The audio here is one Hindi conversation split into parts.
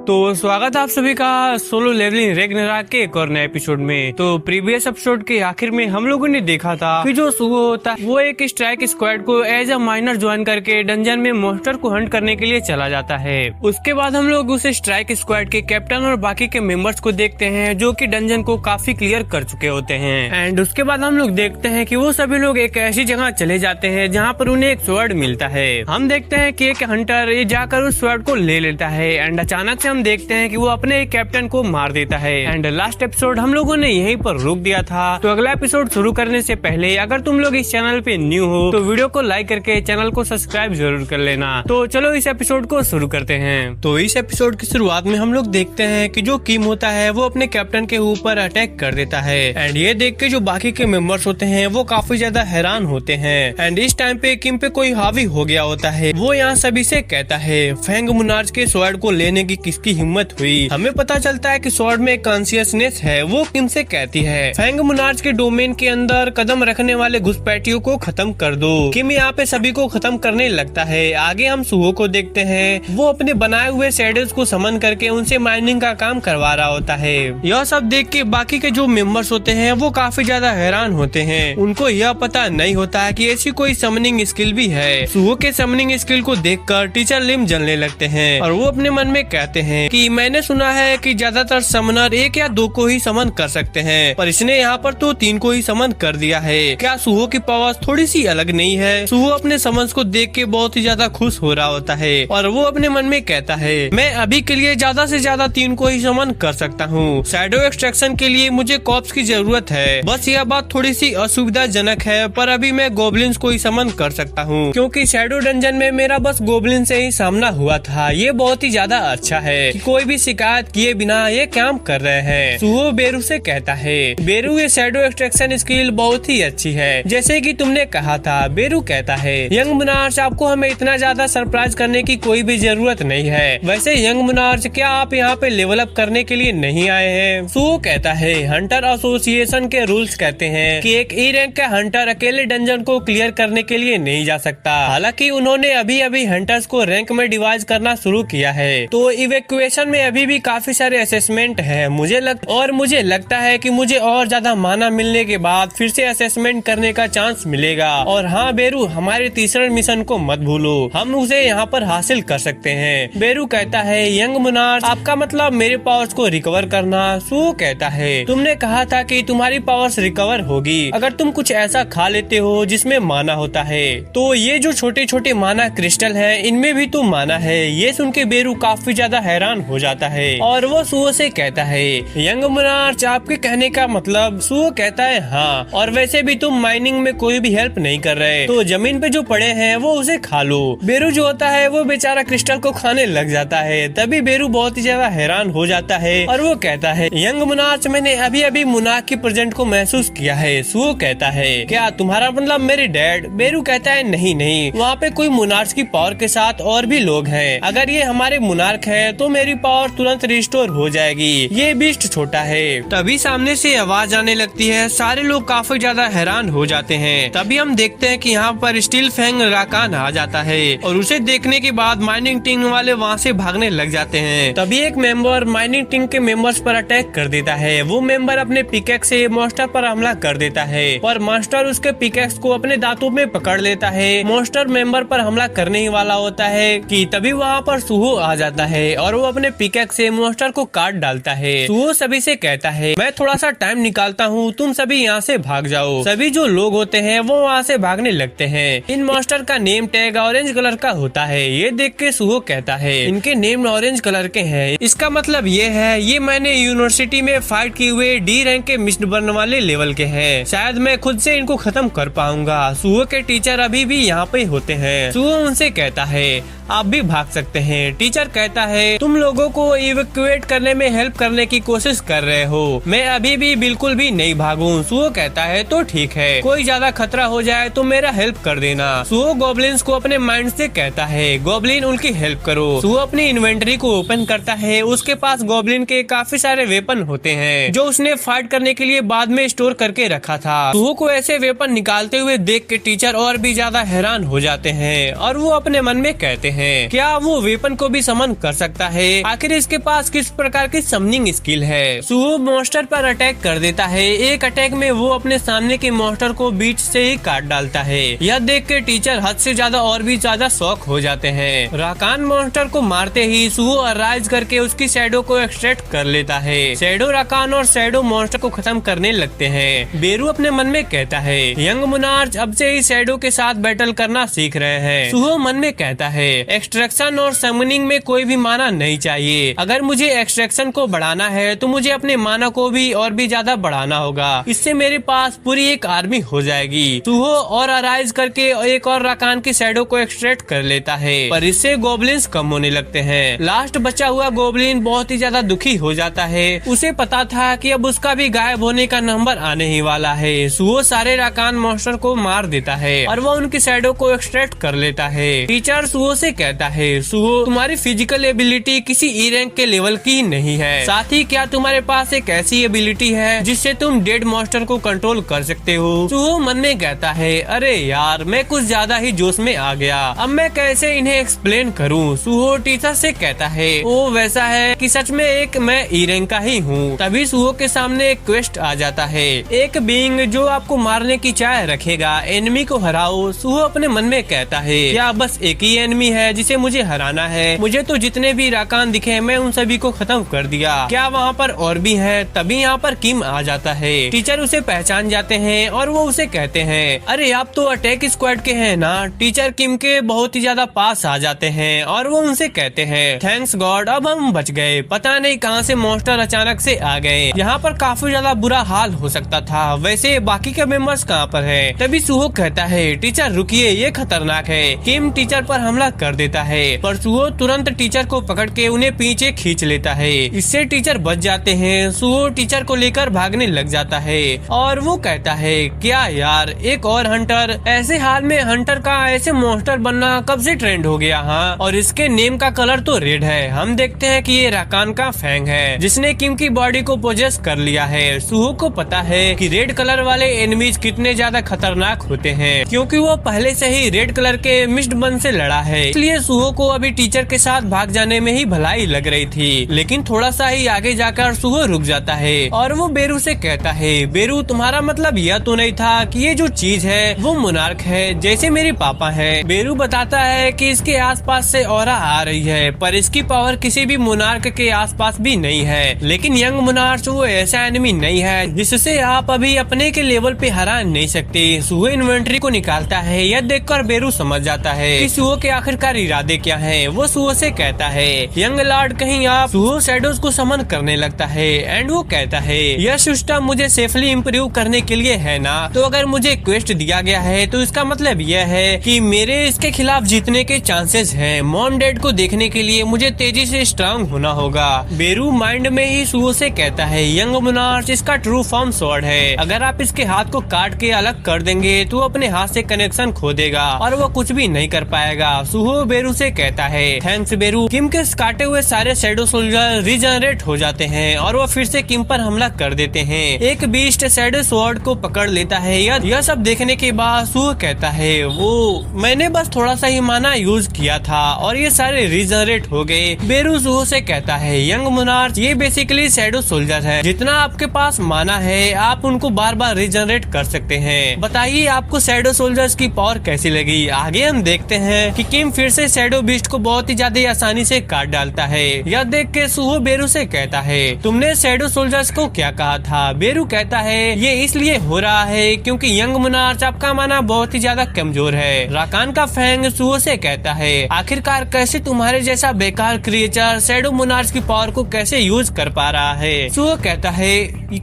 तो स्वागत है आप सभी का सोलो लेवलिंग रैग्नारॉक के एक और नए एपिसोड में। तो प्रीवियस एपिसोड के आखिर में हम लोगों ने देखा था कि जो सुहो होता है वो एक स्ट्राइक स्क्वाड को एज अ माइनर ज्वाइन करके डंजन में मॉन्स्टर को हंट करने के लिए चला जाता है। उसके बाद हम लोग उस स्ट्राइक स्क्वाड के कैप्टन और बाकी के मेंबर्स को देखते हैं जो कि डंजन को काफी क्लियर कर चुके होते हैं। एंड उसके बाद हम लोग देखते हैं कि वो सभी लोग एक ऐसी जगह चले जाते हैं जहाँ पर उन्हें एक स्वॉर्ड मिलता है। हम देखते हैं कि एक हंटर ये जाकर उस स्वॉर्ड को ले लेता है एंड अचानक से हम देखते हैं कि वो अपने कैप्टन को मार देता है। एंड लास्ट एपिसोड हम लोगों ने यहीं पर रोक दिया था। तो अगला एपिसोड शुरू करने से पहले अगर तुम लोग इस चैनल पे न्यू हो तो वीडियो को लाइक करके चैनल को सब्सक्राइब जरूर कर लेना। तो चलो इस एपिसोड को शुरू करते हैं। तो इस एपिसोड की शुरुआत में हम लोग देखते हैं कि जो किम होता है वो अपने कैप्टन के ऊपर अटैक कर देता है। एंड ये देख के जो बाकी के मेंबर्स होते हैं वो काफी ज्यादा हैरान होते हैं। एंड इस टाइम पे किम पे कोई हावी हो गया होता है। वो यहाँ सभी से कहता है फैंग मुनार्च के स्वॉर्ड को लेने की किसकी हिम्मत हुई। हमें पता चलता है कि स्वॉर्ड में कॉन्शियसनेस है। वो किम से कहती है फैंग मुनार्च के डोमेन के अंदर कदम रखने वाले घुसपैठियों को खत्म कर दो। किम यहाँ पे सभी को खत्म करने लगता है। आगे हम सुहो को देखते हैं। वो अपने बनाए हुए शैडोज को समन करके उनसे माइनिंग का काम करवा रहा होता है। यह सब देख के बाकी के जो मेंबर्स होते हैं वो काफी ज्यादा हैरान होते हैं। उनको यह पता नहीं होता है कि ऐसी कोई समनिंग स्किल भी है। सुहो के समनिंग स्किल को देखकर टीचर लिम जलने लगते हैं और वो अपने मन में कहते हैं कि मैंने सुना है कि ज्यादातर समनर एक या दो को ही समन कर सकते हैं, पर इसने यहाँ पर तो 3 को ही समन कर दिया है। क्या सुहो की पावर्स थोड़ी सी अलग नहीं है? सुहो अपने समन्स को देख के बहुत ही ज्यादा खुश हो रहा होता है और वो अपने मन में कहता है मैं अभी के लिए ज्यादा से ज्यादा 3 को ही समन कर सकता हूँ। शैडो एक्सट्रैक्शन के लिए मुझे कॉप्स की जरूरत है। बस यह बात थोड़ी सी असुविधाजनक है, पर अभी मैं गोब्लिन्स को ही समन कर सकता हूँ क्योंकि शैडो डंजन में मेरा बस गोब्लिन से ही सामना हुआ था। ये बहुत ही ज्यादा अच्छा है कि कोई भी शिकायत किए बिना ये काम कर रहे हैं। सुहो बेरू से कहता है बेरू ये शैडो एक्सट्रैक्शन स्किल बहुत ही अच्छी है जैसे कि तुमने कहा था। बेरू कहता है यंग मुनार्च आपको हमें इतना ज्यादा सरप्राइज करने की कोई भी जरूरत नहीं है। वैसे यंग मुनार्च क्या आप यहाँ पे लेवल अप करने के लिए नहीं आए हैं? सुहो कहता है हंटर एसोसिएशन के रूल्स कहते हैं कि एक ई रैंक का हंटर अकेले डंजन को क्लियर करने के लिए नहीं जा सकता। हालांकि उन्होंने अभी अभी हंटर्स को रैंक में डिवाइड करना शुरू किया है। तो इवैक्यूएशन में अभी भी काफी सारे असेसमेंट है। मुझे लगता है कि मुझे और ज्यादा माना मिलने के बाद फिर से असेसमेंट करने का चांस मिलेगा। और हाँ बेरू हमारे तीसरे मिशन को मत भूलो, हम उसे यहाँ पर हासिल कर सकते हैं। बेरू कहता है यंग मुनार्च आपका मतलब मेरे पावर्स को रिकवर करना? सुहो कहता है तुमने कहा था कि तुम्हारी पावर्स रिकवर होगी अगर तुम कुछ ऐसा खा लेते हो जिसमें माना होता है। तो ये जो छोटे छोटे माना क्रिस्टल है इनमें भी तो माना है। ये सुन के बेरू काफी ज्यादा हैरान हो जाता है और वो सुहो से कहता है यंग मुनार्च आपके कहने का मतलब? सुहो कहता है हाँ, और वैसे भी तुम माइनिंग में कोई भी हेल्प नहीं कर रहे तो जमीन पे जो पड़े हैं वो उसे खा लो। बेरू जो होता है वो बेचारा क्रिस्टल को खाने लग जाता है। तभी बेरू बहुत ही ज्यादा हैरान हो जाता है और वो कहता है यंग मुनार्च मैंने अभी अभी मुनार्क की प्रेजेंट को महसूस किया है। सुहो कहता है क्या तुम्हारा मतलब मेरे डैड? बेरू कहता है नहीं नहीं, वहाँ पे कोई मुनार्क की पावर के साथ और भी लोग हैं। अगर ये हमारे मुनार्क है तो मेरी पावर तुरंत रिस्टोर हो जाएगी। ये बीस्ट छोटा है। तभी सामने से आवाज आने लगती है। सारे लोग काफी ज्यादा हैरान हो जाते हैं। तभी हम देखते हैं कि यहाँ पर स्टील फैंग राकान आ जाता है और उसे देखने के बाद माइनिंग टीम वाले वहाँ से भागने लग जाते हैं। तभी एक मेंबर माइनिंग टीम के मेंबर्स पर अटैक कर देता है। वो मेंबर अपने पिकेक्स से मॉन्स्टर पर हमला कर देता है और मॉन्स्टर उसके पिकेक्स को अपने दांतों में पकड़ लेता है। मॉन्स्टर मेंबर पर हमला करने ही वाला होता है कि तभी वहाँ पर सुहो आ जाता है और वो अपने पिकेक्स से मॉन्स्टर को काट डालता है। सुहो सभी से कहता है मैं थोड़ा सा टाइम निकालता हूँ, तुम सभी यहाँ से भाग जाओ। सभी जो लोग होते हैं वो वहाँ से भागने लगते हैं। इन मॉन्स्टर का नेम टैग ऑरेंज कलर का होता है। ये देख के सुहो कहता है इनके नेम ऑरेंज कलर के हैं, इसका मतलब ये है ये मैंने यूनिवर्सिटी में फाइट किए हुए डी रैंक के मिस्ट बनने वाले लेवल के हैं। शायद मैं खुद से इनको खत्म कर पाऊंगा। सुहो के टीचर अभी भी यहाँ पे होते हैं। सुहो उनसे कहता है आप भी भाग सकते हैं। टीचर कहता है तुम लोगों को इवैक्यूएट करने में हेल्प करने की कोशिश कर रहे हो, मैं अभी भी बिल्कुल भी नहीं भागूं। सुहो कहता है तो ठीक है, कोई ज्यादा खतरा हो जाए तो मेरा हेल्प कर देना। सुहो गॉब्लिन्स को अपने माइंड से कहता है गॉब्लिन उनकी हेल्प करो। सुहो अपनी इन्वेंटरी को ओपन करता है। उसके पास गॉब्लिन के काफी सारे वेपन होते हैं जो उसने फाइट करने के लिए बाद में स्टोर करके रखा था। सुहो को ऐसे वेपन निकालते हुए देख के टीचर और भी ज्यादा हैरान हो जाते हैं और वो अपने मन में कहते हैं क्या वो वेपन को भी समन कर सकता है आखिर इसके पास किस प्रकार की समनिंग स्किल है। सुहो मॉन्स्टर पर अटैक कर देता है। एक अटैक में वो अपने सामने के मॉन्स्टर को बीच से ही काट डालता है। यह देख के टीचर हद से ज्यादा और भी ज्यादा शॉक हो जाते हैं। राकान मॉन्स्टर को मारते ही सुहो अराइज करके उसकी शैडो को एक्सट्रैक्ट कर लेता है। शैडो राकान और शैडो मॉन्स्टर को खत्म करने लगते हैं। बेरू अपने मन में कहता है यंग मोनार्च अब से ही शैडो के साथ बैटल करना सीख रहे हैं। सुहो मन में कहता है एक्सट्रैक्शन और समनिंग में कोई भी माना नहीं चाहिए। अगर मुझे एक्सट्रैक्शन को बढ़ाना है तो मुझे अपने माना को भी और भी ज्यादा बढ़ाना होगा। इससे मेरे पास पूरी एक आर्मी हो जाएगी। सुहो और अराइज करके एक और राकान की शैडो को एक्सट्रैक्ट कर लेता है, पर इससे गोबलिन्स कम होने लगते हैं। लास्ट बचा हुआ गोबलिन बहुत ही ज्यादा दुखी हो जाता है। उसे पता था कि अब उसका भी गायब होने का नंबर आने ही वाला है। सुहो सारे राकान मॉन्स्टर को मार देता है और वो उनकी शैडो को एक्सट्रैक्ट कर लेता है। टीचर सुहो से कहता है सुहो तुम्हारी फिजिकल एबिलिटी किसी ई रैंक के लेवल की नहीं है। साथ ही क्या तुम्हारे पास एक ऐसी एबिलिटी है जिससे तुम डेड मॉन्स्टर को कंट्रोल कर सकते हो। सुहो मन में कहता है अरे यार मैं कुछ ज्यादा ही जोश में आ गया, अब मैं कैसे इन्हें एक्सप्लेन करूं। सुहो टीचर से कहता है वो वैसा है कि सच में एक मैं ई रैंक का ही हूँ। तभी सुहो के सामने एक क्वेस्ट आ जाता है, एक बीइंग जो आपको मारने की चाह रखेगा, एनिमी को हराओ। सुहो अपने मन में कहता है क्या बस एक ही एनिमी है जिसे मुझे हराना है? मुझे तो जितने भी राकान दिखे मैं उन सभी को खत्म कर दिया, क्या वहाँ पर और भी है? तभी यहाँ पर किम आ जाता है। टीचर उसे पहचान जाते हैं और वो उसे कहते हैं अरे आप तो अटैक स्क्वाड के हैं ना। टीचर किम के बहुत ही ज्यादा पास आ जाते हैं और वो उनसे कहते हैं थैंक्स गॉड अब हम बच गए, पता नहीं कहां से मॉन्स्टर अचानक से आ गए। यहाँ पर काफी ज्यादा बुरा हाल हो सकता था, वैसे बाकी के मेंबर्स कहाँ पर हैं? तभी सुहो कहता है टीचर रुकिए ये खतरनाक है। किम टीचर पर हमला कर देता है पर सुहो तुरंत टीचर को पकड़ के उन्हें पीछे खींच लेता है। इससे टीचर बच जाते हैं। सुहो टीचर को लेकर भागने लग जाता है और वो कहता है क्या यार एक और हंटर? ऐसे हाल में हंटर का ऐसे मॉन्स्टर बनना कब से ट्रेंड हो गया? हाँ, और इसके नेम का कलर तो रेड है। हम देखते हैं कि ये राकान का फैंग है जिसने किम की बॉडी को पोजेस कर लिया है। सुहो को पता है कि रेड कलर वाले एनिमीज कितने ज्यादा खतरनाक होते हैं क्योंकि वो पहले से ही रेड कलर के मिस्ड बन से लड़ा है। इसलिए सुहो को अभी टीचर के साथ भाग जाने में ही भलाई लग रही थी, लेकिन थोड़ा सा ही आगे जाकर सुहो रुक जाता है और वो बेरू से कहता है बेरू तुम्हारा मतलब यह तो नहीं था कि ये जो चीज है वो मोनार्क है जैसे मेरे पापा है? बेरू बताता है कि इसके आसपास से ऑरा आ रही है पर इसकी पावर किसी भी मोनार्क के आसपास भी नहीं है। लेकिन यंग मोनार्क वो ऐसा एनिमी नहीं है जिससे आप अभी अपने के लेवल पे हरा नहीं सकते। सुहो इन्वेंट्री को निकालता है। यह देखकर बेरू समझ जाता है कि सुहो के आखिरकार इरादे क्या हैं। वो सुहो से कहता है यंग लॉर्ड कहीं आप? सुहो शैडोज को समन करने लगता है एंड वो कहता है यह सिस्टम मुझे सेफली इम्प्रूव करने के लिए है ना, तो अगर मुझे क्वेस्ट दिया गया है तो इसका मतलब यह है कि मेरे इसके खिलाफ जीतने के चांसेस हैं। मॉम डैड को देखने के लिए मुझे तेजी से स्ट्रांग होना होगा। बेरू माइंड में ही सुहो से कहता है यंग मोनार्च इसका ट्रू फॉर्म स्वॉर्ड है, अगर आप इसके हाथ को काट के अलग कर देंगे तो अपने हाथ से कनेक्शन खो देगा और वो कुछ भी नहीं कर पाएगा। सुहो बेरू से कहता है थैंक्स बेरू। किम के काटे हुए सारे शैडो सोल्जर रीजनरेट हो जाते हैं और वो फिर से किम पर हमला कर देते हैं। एक बीस्ट शैडो स्वॉर्ड को पकड़ लेता है। यह सब देखने के बाद सुहो कहता है वो मैंने बस थोड़ा सा ही माना यूज किया था और ये सारे रीजनरेट हो गए। बेरू सुहो से कहता है यंग मोनार्च ये बेसिकली शैडो सोल्जर है, जितना आपके पास माना है आप उनको बार बार रीजनरेट कर सकते हैं। बताइए आपको शैडो सोल्जर्स की पावर कैसी लगी? आगे हम देखते हैं कि किम फिर से शैडो बीस्ट को बहुत ही ज्यादा आसानी से काट डालता है। यह देख के सुहो बेरू से कहता है तुमने शैडो सोल्जर्स को क्या कहा था? बेरू कहता है ये इसलिए हो रहा है क्योंकि यंग मोनार्च आपका माना बहुत ही ज्यादा कमजोर है। राकान का फैंग सुहो से कहता है आखिरकार कैसे तुम्हारे जैसा बेकार क्रिएचर शैडो मोनार्च की पावर को कैसे यूज कर पा रहा है? सुहो कहता है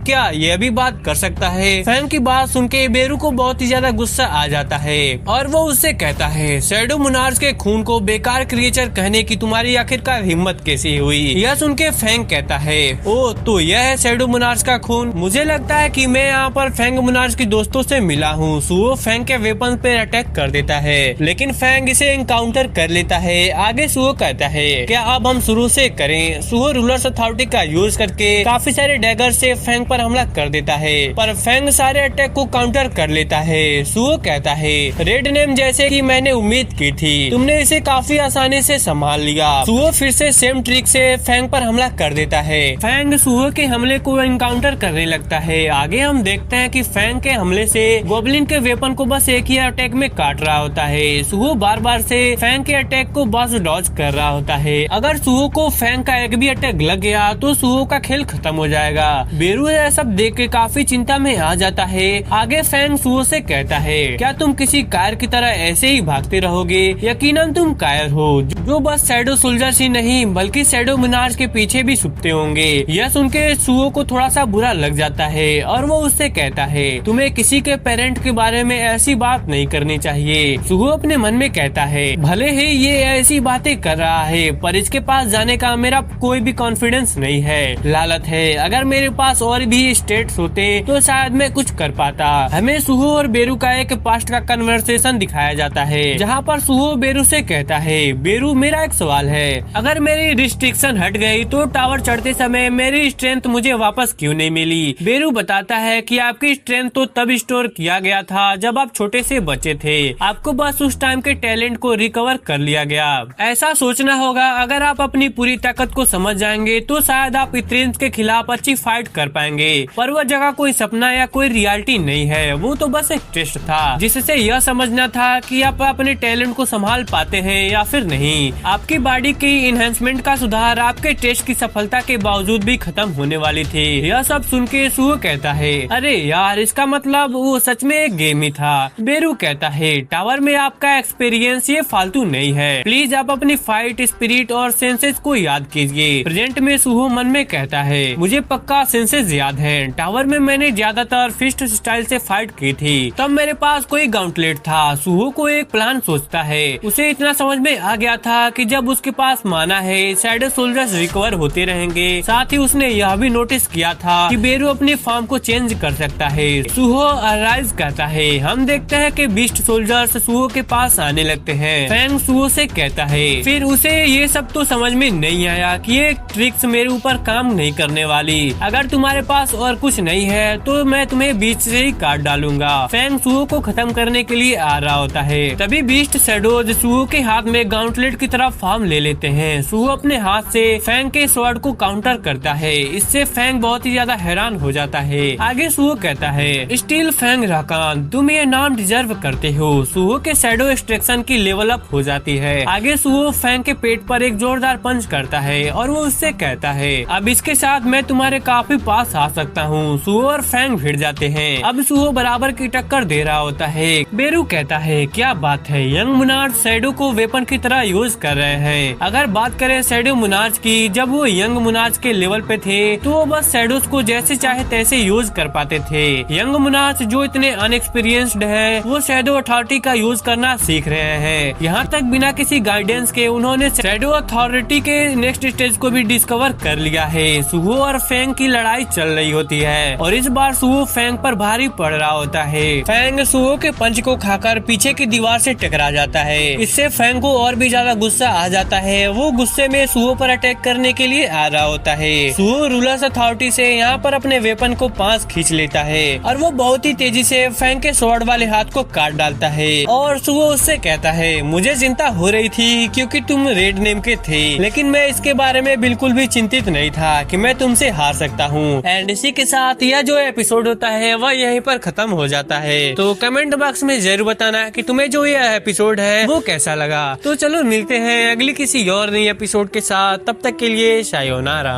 क्या ये भी बात कर सकता है? फैंग की बात सुन के बेरू को बहुत ही ज्यादा गुस्सा आ जाता है और वो उससे कहता है शैडो मोनार्च के खून को बेकार क्रिएचर कहने की तुम्हारी आखिरकार हिम्मत कैसी हुई? यह सुन के फैंग कहता है ओ तो यह है शैडो मोनार्च का खून? मुझे लगता है कि मैं यहाँ पर फैंग मोनार्च की दोस्तों से मिला हूँ। सुहो फैंग के वेपन पे अटैक कर देता है लेकिन फैंग इसे एनकाउंटर कर लेता है। आगे सुहो कहता है क्या अब हम शुरू से करें? सुहो रूलर्स अथॉरिटी का यूज करके काफी सारे डैगर से फैंग पर हमला कर देता है पर फैंग सारे अटैक को काउंटर कर लेता है। सुहो कहता है रेड नेम जैसे कि मैंने उम्मीद की थी, तुमने इसे काफी आसानी से संभाल लिया। सुहो फिर से सेम ट्रिक से फैंग पर हमला कर देता है। फैंग सुहो के हमले को एनकाउंटर करने लगता है। आगे हम देखते हैं कि फैंग के हमले से गॉब्लिन के वेपन को बस एक ही अटैक में काट रहा होता है। सुहो बार बार से फैंग के अटैक को बस डॉज कर रहा होता है। अगर सुहो को फैंग का एक भी अटैक लग गया तो सुहो का खेल खत्म हो जाएगा। बेरू यह सब देख के काफी चिंता में आ जाता है। आगे फैंग सुहो से कहता है, क्या तुम किसी कायर की तरह ऐसे ही भागते रहोगे? यकीनन तुम कायर हो जो बस शैडो सोल्जर्स ही नहीं बल्कि शैडो मोनार्च के पीछे भी छुपते होंगे। यह सुन के सुहो को थोड़ा सा बुरा लग जाता है और वो उससे कहता है, तुम्हें किसी के पेरेंट के बारे में ऐसी बात नहीं करनी चाहिए। सुहो अपने मन में कहता है, भले ही ये ऐसी बातें कर रहा है पर इसके पास जाने का मेरा कोई भी कॉन्फिडेंस नहीं है। लालच है, अगर मेरे पास और भी स्टेट्स होते तो शायद मैं कुछ कर पाता। हमें सुहो और बेरू का एक पास्ट का कन्वर्सेशन दिखाया जाता है जहाँ पर सुहो बेरू से कहता है, बेरू मेरा एक सवाल है, अगर मेरी रिस्ट्रिक्शन हट गई तो टावर चढ़ते समय मेरी स्ट्रेंथ मुझे वापस क्यों नहीं मिली? बेरू बताता है कि आपकी स्ट्रेंथ तो तब स्टोर किया गया था जब आप छोटे से बच्चे थे। आपको बस उस टाइम के टैलेंट को रिकवर कर लिया गया। ऐसा सोचना होगा, अगर आप अपनी पूरी ताकत को समझ जाएंगे तो शायद आप इत्रेंस के खिलाफ अच्छी फाइट कर पाएंगे। पर वह जगह कोई सपना या कोई रियलिटी नहीं है, वो तो बस एक टेस्ट था जिससे यह समझना था कि आप अपने टैलेंट को संभाल पाते हैं या फिर नहीं। आपकी बॉडी की इन्हेंसमेंट का सुधार आपके टेस्ट की सफलता के बावजूद भी खत्म होने वाली थी। यह सब सुन के सुहो कहता है, अरे यार इसका मतलब वो सच में एक गेम ही था। बेरू कहता है, टावर में आपका एक्सपीरियंस ये फालतू नहीं है, प्लीज आप अपनी फाइट स्पिरिट और सेंसेस को याद कीजिए। प्रेजेंट में सुहो मन में कहता है, मुझे पक्का सेंसेस याद है। टावर में मैंने ज्यादातर फिस्ट स्टाइल से फाइट की थी, तब मेरे पास कोई गाउंटलेट था। सुहो को एक प्लान सोचता है। उसे इतना समझ में आ गया था कि जब उसके पास माना है शैडो सोल्जर्स रिकवर होते रहेंगे। साथ ही उसने यह भी नोटिस किया था कि बेरू अपनी फॉर्म को चेंज कर सकता है। सुहो अराइज करता है। हम देखते हैं कि बीस्ट सोल्जर्स सुहो के पास आने लगते हैं। फैंग सुहो से कहता है, फिर उसे ये सब तो समझ में नहीं आया कि ये ट्रिक्स मेरे ऊपर काम नहीं करने वाली। अगर तुम्हारे पास और कुछ नहीं है तो मैं तुम्हें बीच से ही काट डालूंगा। फैंग सुहो को खत्म करने के लिए आ रहा होता है। तभी बीस्ट शैडोज सुहो के हाथ में गाउंटलेट की तरफ फॉर्म ले लेते हैं। सुहो अपने हाथ से फैंग के स्वॉर्ड को काउंटर करता है। इससे फैंग बहुत ही ज्यादा हैरान हो जाता है। आगे सुहो कहता है, स्टील फैंग राकान, तुम ये नाम डिजर्व करते हो। सुहो के शैडो एक्सट्रैक्शन की लेवल अप हो जाती है। आगे सुहो फैंग के पेट पर एक जोरदार पंच करता है और वो उससे कहता है, अब इसके साथ मैं तुम्हारे काफी पास आ सकता हूँ। सुहो और फैंग भिड़ जाते हैं। अब सुहो बराबर की टक्कर दे रहा होता है। बेरू कहता है, क्या बात है, यंग मोनार्च शैडो को वेपन की तरह यूज कर रहे हैं। अगर बात करें शैडो मोनार्च की, जब वो यंग मोनार्च के लेवल पे थे तो वो बस शैडोज को जैसे चाहे तैसे यूज कर पाते थे। यंग मोनार्च जो इतने अनएक्सपीरियंस्ड है, वो शैडो अथॉरिटी का यूज करना सीख रहे हैं। यहाँ तक बिना किसी गाइडेंस के उन्होंने शैडो अथॉरिटी के नेक्स्ट स्टेज को भी डिस्कवर कर लिया है। सुहो और फैंग की लड़ाई चल रही होती है और इस बार सुहो फैंग पर भारी पड़ रहा होता है। फैंग सुहो के पंच को खाकर पीछे की दीवार से टकरा जाता है। इससे फैंग को और भी ज्यादा गुस्सा आ जाता है। वो गुस्से में सुहो पर अटैक करने के लिए आ रहा होता है। सुहो रूलर्स अथॉरिटी से यहाँ पर अपने वेपन को पास खींच लेता है और वो बहुत ही तेजी से फैंग के स्वॉर्ड वाले हाथ को काट डालता है। और सुहो उससे कहता है, मुझे चिंता हो रही थी क्योंकि तुम रेड नेम के थे, लेकिन मैं इसके बारे में बिल्कुल भी चिंतित नहीं था कि मैं तुमसे हार सकता हूँ। एंड इसी के साथ यह जो एपिसोड होता है वह यहीं पर खत्म हो जाता है। तो कमेंट बॉक्स में जरूर बताना कि तुम्हें जो यह एपिसोड है वो कैसा लगा। तो चलो मिलते हैं अगली किसी और नई एपिसोड के साथ, तब तक के लिए सायोनारा।